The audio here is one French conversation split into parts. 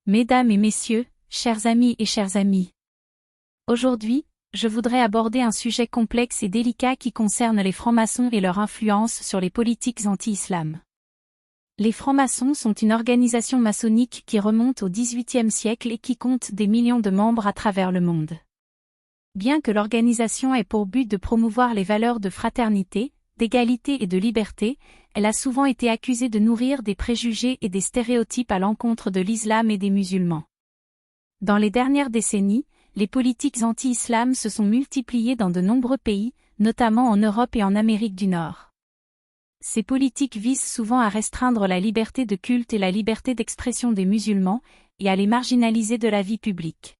Mesdames et messieurs, chers amis et chères amies. Aujourd'hui, je voudrais aborder un sujet complexe et délicat qui concerne les francs-maçons et leur influence sur les politiques anti-islam. Les francs-maçons sont une organisation maçonnique qui remonte au XVIIIe siècle et qui compte des millions de membres à travers le monde. Bien que l'organisation ait pour but de promouvoir les valeurs de fraternité, d'égalité et de liberté, elle a souvent été accusée de nourrir des préjugés et des stéréotypes à l'encontre de l'islam et des musulmans. Dans les dernières décennies, les politiques anti-islam se sont multipliées dans de nombreux pays, notamment en Europe et en Amérique du Nord. Ces politiques visent souvent à restreindre la liberté de culte et la liberté d'expression des musulmans, et à les marginaliser de la vie publique.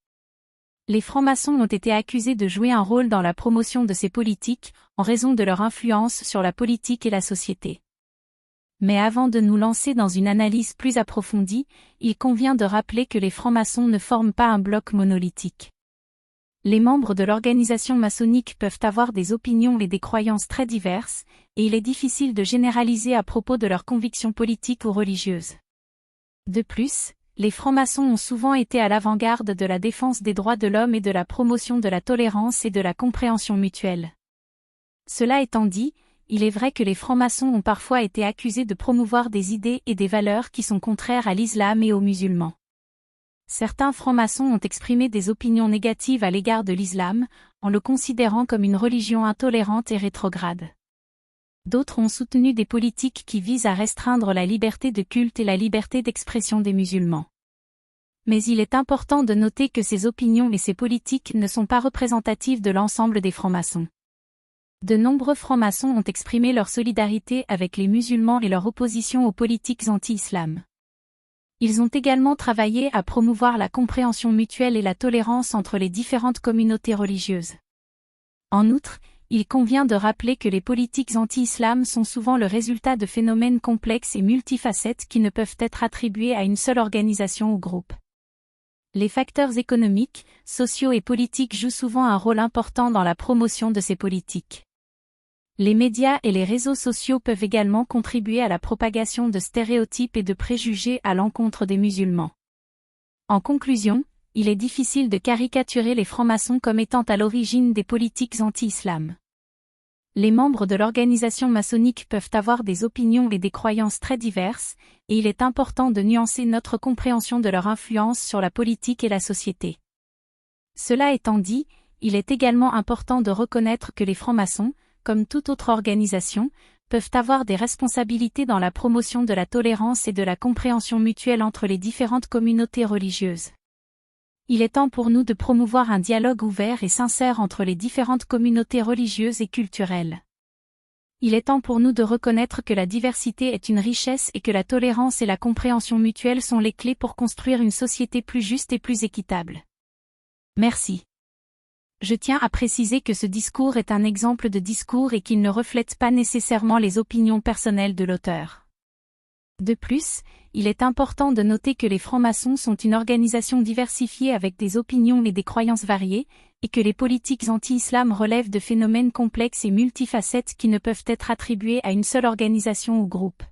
Les francs-maçons ont été accusés de jouer un rôle dans la promotion de ces politiques, en raison de leur influence sur la politique et la société. Mais avant de nous lancer dans une analyse plus approfondie, il convient de rappeler que les francs-maçons ne forment pas un bloc monolithique. Les membres de l'organisation maçonnique peuvent avoir des opinions et des croyances très diverses, et il est difficile de généraliser à propos de leurs convictions politiques ou religieuses. De plus, les francs-maçons ont souvent été à l'avant-garde de la défense des droits de l'homme et de la promotion de la tolérance et de la compréhension mutuelle. Cela étant dit, il est vrai que les francs-maçons ont parfois été accusés de promouvoir des idées et des valeurs qui sont contraires à l'islam et aux musulmans. Certains francs-maçons ont exprimé des opinions négatives à l'égard de l'islam, en le considérant comme une religion intolérante et rétrograde. D'autres ont soutenu des politiques qui visent à restreindre la liberté de culte et la liberté d'expression des musulmans. Mais il est important de noter que ces opinions et ces politiques ne sont pas représentatives de l'ensemble des francs-maçons. De nombreux francs-maçons ont exprimé leur solidarité avec les musulmans et leur opposition aux politiques anti-islam. Ils ont également travaillé à promouvoir la compréhension mutuelle et la tolérance entre les différentes communautés religieuses. En outre, il convient de rappeler que les politiques anti-islam sont souvent le résultat de phénomènes complexes et multifacettes qui ne peuvent être attribués à une seule organisation ou groupe. Les facteurs économiques, sociaux et politiques jouent souvent un rôle important dans la promotion de ces politiques. Les médias et les réseaux sociaux peuvent également contribuer à la propagation de stéréotypes et de préjugés à l'encontre des musulmans. En conclusion, il est difficile de caricaturer les francs-maçons comme étant à l'origine des politiques anti-islam. Les membres de l'organisation maçonnique peuvent avoir des opinions et des croyances très diverses, et il est important de nuancer notre compréhension de leur influence sur la politique et la société. Cela étant dit, il est également important de reconnaître que les francs-maçons, comme toute autre organisation, peuvent avoir des responsabilités dans la promotion de la tolérance et de la compréhension mutuelle entre les différentes communautés religieuses. Il est temps pour nous de promouvoir un dialogue ouvert et sincère entre les différentes communautés religieuses et culturelles. Il est temps pour nous de reconnaître que la diversité est une richesse et que la tolérance et la compréhension mutuelle sont les clés pour construire une société plus juste et plus équitable. Merci. Je tiens à préciser que ce discours est un exemple de discours et qu'il ne reflète pas nécessairement les opinions personnelles de l'auteur. De plus, il est important de noter que les francs-maçons sont une organisation diversifiée avec des opinions et des croyances variées, et que les politiques anti-islam relèvent de phénomènes complexes et multifacettes qui ne peuvent être attribués à une seule organisation ou groupe.